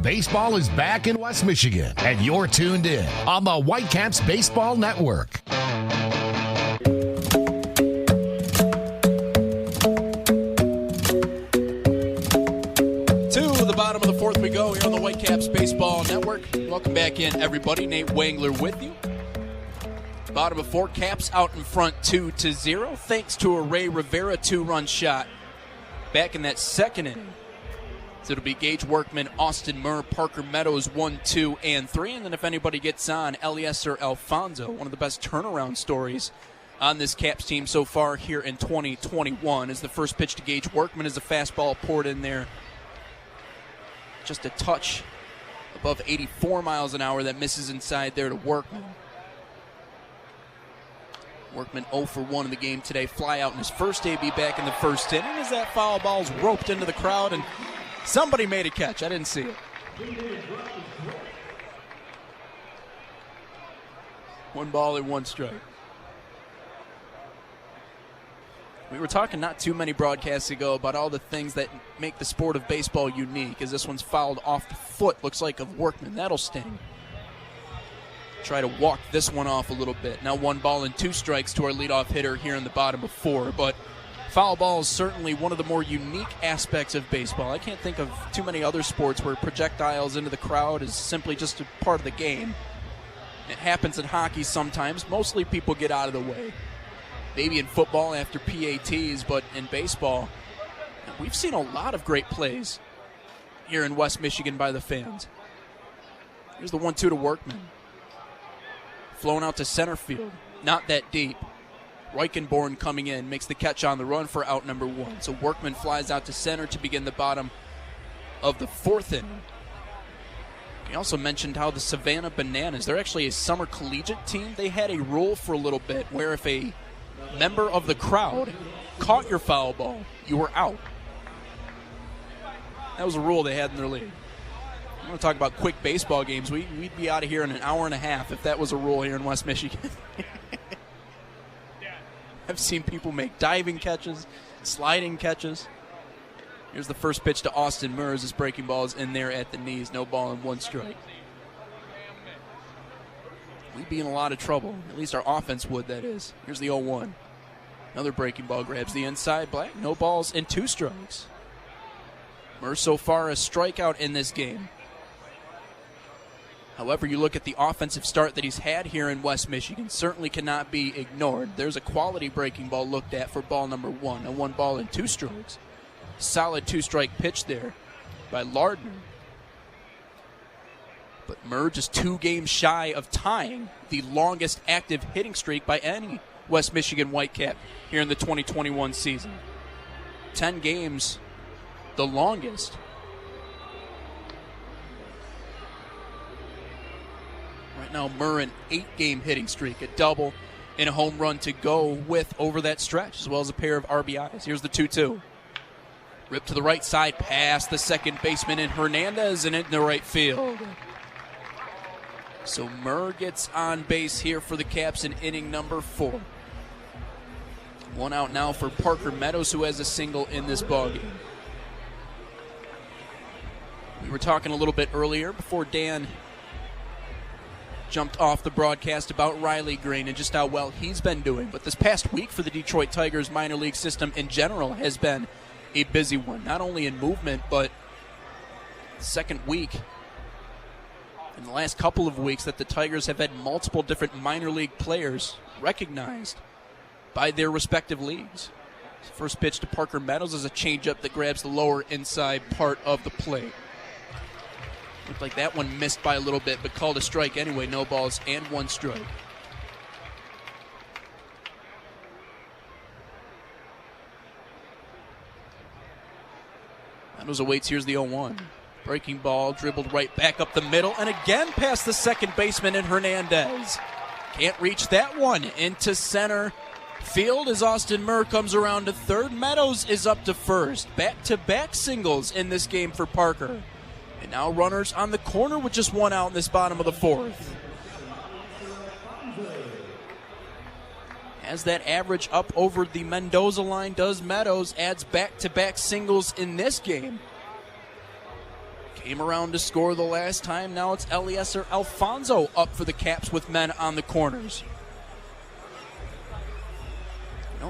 Baseball is back in West Michigan, and you're tuned in on the Whitecaps Baseball Network. To the bottom of the fourth we go here on the Whitecaps Baseball Network. Welcome back in, everybody. Nate Wangler with you. Bottom of four, Caps out in front 2-0. Thanks to a Ray Rivera two-run shot back in that second inning. So it'll be Gage Workman, Austin Murr, Parker Meadows 1, 2, and 3. And then if anybody gets on, Eliezer Alfonso, one of the best turnaround stories on this Caps team so far here in 2021. As the first pitch to Gage Workman is a fastball poured in there. Just a touch above 84 miles an hour that misses inside there to Workman. Workman 0 for 1 in the game today. Fly out in his first AB back in the first inning as that foul ball's roped into the crowd and somebody made a catch. I didn't see it. One ball and one strike. We were talking not too many broadcasts ago about all the things that make the sport of baseball unique, as this one's fouled off the foot, looks like, of Workman. That'll sting. Try to walk this one off a little bit. Now 1 ball and 2 strikes to our leadoff hitter here in the bottom of 4, but foul ball is certainly one of the more unique aspects of baseball. I can't think of too many other sports where projectiles into the crowd is simply just a part of the game. It happens in hockey sometimes. Mostly people get out of the way. Maybe in football after PATs, but in baseball, we've seen a lot of great plays here in West Michigan by the fans. Here's the 1-2 to Workman. Flown out to center field. Not that deep. Reichenborn coming in, makes the catch on the run for out number 1. So Workman flies out to center to begin the bottom of the 4th inning. We also mentioned how the Savannah Bananas, they're actually a summer collegiate team. They had a rule for a little bit where if a member of the crowd caught your foul ball, you were out. That was a rule they had in their league. I want to talk about quick baseball games. We'd be out of here in an hour and a half if that was a rule here in West Michigan. I've seen people make diving catches, sliding catches. Here's the first pitch to Austin Murr. His breaking ball is in there at the knees. No ball and 1 strike. We'd be in a lot of trouble. At least our offense would, that is. Here's the 0-1. Another breaking ball grabs the inside. Black, no balls and 2 strikes. Murr so far a strikeout in this game. However, you look at the offensive start that he's had here in West Michigan, certainly cannot be ignored. There's a quality breaking ball looked at for ball number 1. A 1 ball and 2 strikes. Solid 2-strike pitch there by Lardner. But Murr just 2 games shy of tying the longest active hitting streak by any West Michigan Whitecap here in the 2021 season. 10 games, the longest. Right now, Murr an 8-game hitting streak, a double and a home run to go with over that stretch, as well as a pair of RBIs. Here's the 2-2. Rip to the right side, past the second baseman in Hernandez and into right field. So Murr gets on base here for the Caps in inning number 4. 1 out now for Parker Meadows, who has a single in this ballgame. We were talking a little bit earlier before Dan jumped off the broadcast about Riley Green and just how well he's been doing. But this past week for the Detroit Tigers minor league system in general has been a busy one, not only in movement, but second week in the last couple of weeks that the Tigers have had multiple different minor league players recognized by their respective leagues. First pitch to Parker Meadows is a changeup that grabs the lower inside part of the plate. Looked like that one missed by a little bit, but called a strike anyway. No balls and 1 strike. Meadows awaits. Here's the 0-1. Breaking ball, dribbled right back up the middle, and again past the second baseman in Hernandez. Can't reach that one into center field as Austin Murr comes around to third. Meadows is up to first. Back-to-back singles in this game for Parker. And now runners on the corner with just 1 out in this bottom of the 4th. As that average up over the Mendoza line does Meadows, adds back-to-back singles in this game. Came around to score the last time. Now it's Eliezer Alfonso up for the Caps with men on the corners.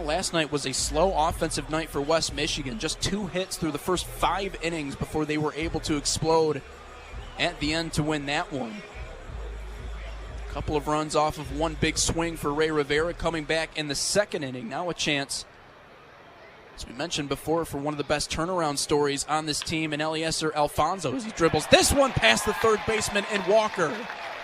Last night was a slow offensive night for West Michigan. Just 2 hits through the first 5 innings before they were able to explode at the end to win that one. A couple of runs off of one big swing for Ray Rivera coming back in the second inning. Now a chance, as we mentioned before, for one of the best turnaround stories on this team in Eliezer Alfonso as he dribbles this one past the third baseman in Walker,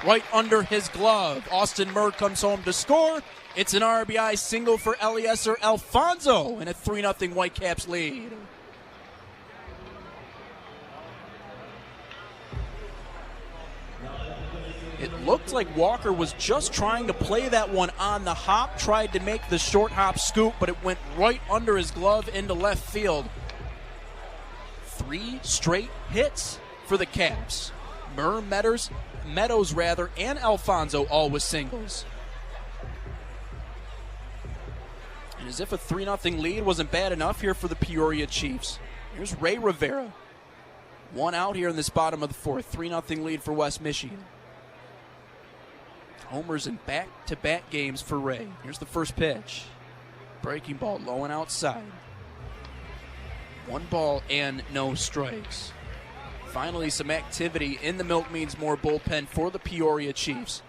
right under his glove. Austin Murr comes home to score. It's an RBI single for Eliezer Alfonso and a 3-0 Whitecaps lead. It looked like Walker was just trying to play that one on the hop, tried to make the short hop scoop, but it went right under his glove into left field. 3 straight hits for the Caps. Murr, Meadows, and Alfonso all with singles. And as if a 3-0 lead wasn't bad enough here for the Peoria Chiefs. Here's Ray Rivera. 1 out here in this bottom of the 4th. 3-0 lead for West Michigan. Homers in back-to-back games for Ray. Here's the first pitch. Breaking ball low and outside. 1 ball and no strikes. Finally, some activity in the Milk Means More bullpen for the Peoria Chiefs.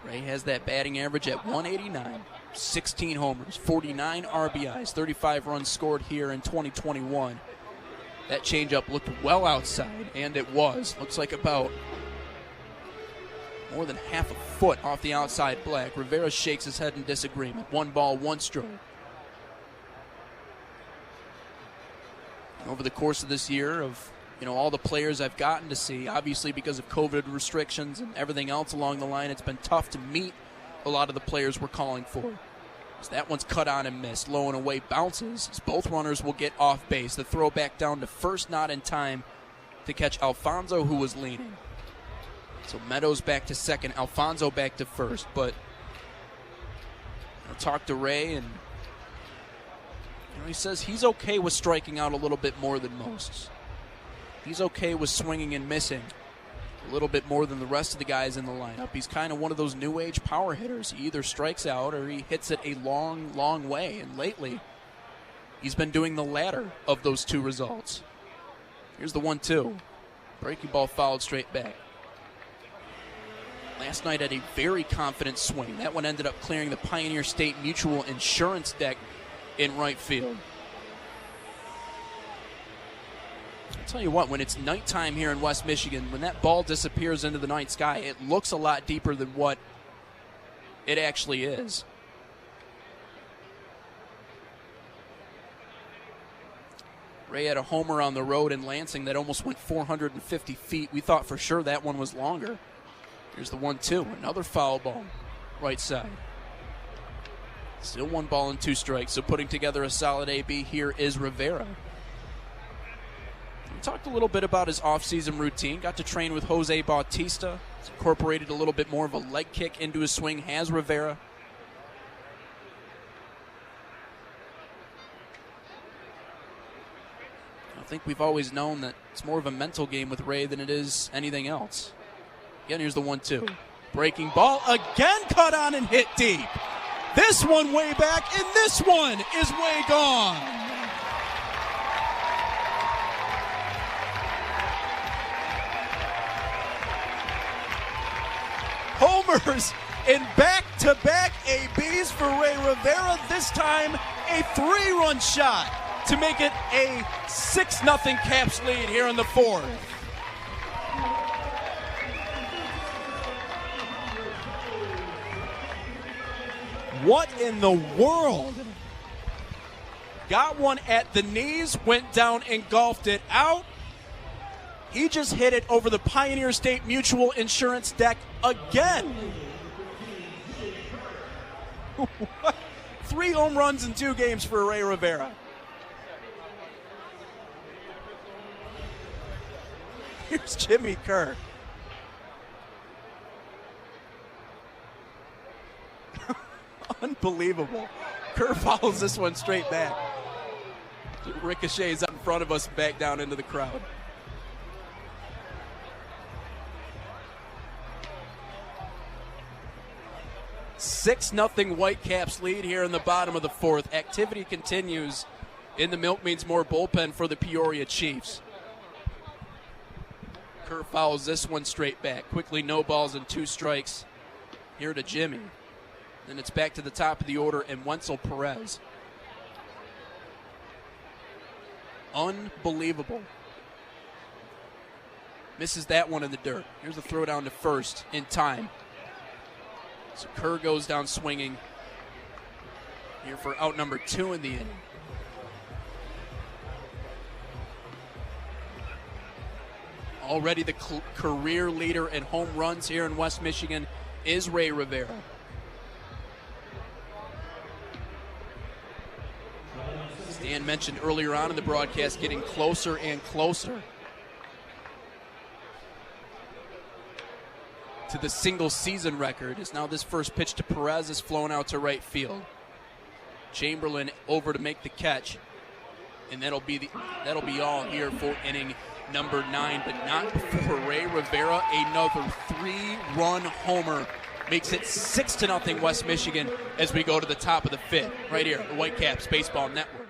Ray has that batting average at 189. 16 homers, 49 RBIs, 35 runs scored here in 2021. That changeup looked well outside, and it was. Looks like about more than half a foot off the outside black. Rivera shakes his head in disagreement. 1 ball, 1 strike. Over the course of this year, of all the players I've gotten to see, obviously because of COVID restrictions and everything else along the line, it's been tough to meet a lot of the players we're calling for. So that one's cut on and missed. Low and away bounces as both runners will get off base. The throw back down to first, not in time to catch Alfonso, who was leaning. So Meadows back to second, Alfonso back to first. But I'll talk to Ray, and he says he's okay with striking out a little bit more than most. He's okay with swinging and missing a little bit more than the rest of the guys in the lineup. He's kind of one of those new age power hitters. He either strikes out or he hits it a long, long way. And lately, he's been doing the latter of those 2 results. Here's the 1-2. Breaking ball fouled straight back. Last night had a very confident swing. That one ended up clearing the Pioneer State Mutual Insurance deck in right field. I'll tell you what, when it's nighttime here in West Michigan, when that ball disappears into the night sky, it looks a lot deeper than what it actually is. Ray had a homer on the road in Lansing that almost went 450 feet. We thought for sure that one was longer. Here's the 1-2, another foul ball, right side. Still 1 ball and 2 strikes, so putting together a solid AB here is Rivera. We talked a little bit about his offseason routine. Got to train with Jose Bautista. He's incorporated a little bit more of a leg kick into his swing, has Rivera. I think we've always known that it's more of a mental game with Ray than it is anything else. Again, here's the 1-2. Breaking ball, again cut on and hit deep. This one way back, and this one is way gone. Homers in back-to-back ABs for Ray Rivera. This time, a 3-run shot to make it a 6-0 Caps lead here in the 4th. What in the world? Got one at the knees, went down, engulfed it out. He just hit it over the Pioneer State Mutual Insurance deck again. 3 home runs in 2 games for Ray Rivera. Here's Jimmy Kerr. Unbelievable. Kerr follows this one straight back. Ricochets up in front of us, back down into the crowd. "6-0 Whitecaps lead here in the bottom of the fourth. Activity continues in the Milk Means More bullpen for the Peoria Chiefs. Kerr fouls this one straight back. Quickly, no balls and 2 strikes here to Jimmy. Then it's back to the top of the order and Wenzel Perez. Unbelievable. Misses that one in the dirt. Here's a throw down to first in time. So Kerr goes down swinging here for out number 2 in the inning. Already the career leader in home runs here in West Michigan is Ray Rivera. Stan mentioned earlier on in the broadcast getting closer and closer to the single season record. Is now this first pitch to Perez is flown out to right field. Chamberlain over to make the catch, and that'll be all here for inning number 9, but not before Ray Rivera, another 3-run homer, makes it 6-0 West Michigan as we go to the top of the 5th, right here, the Whitecaps Baseball Network.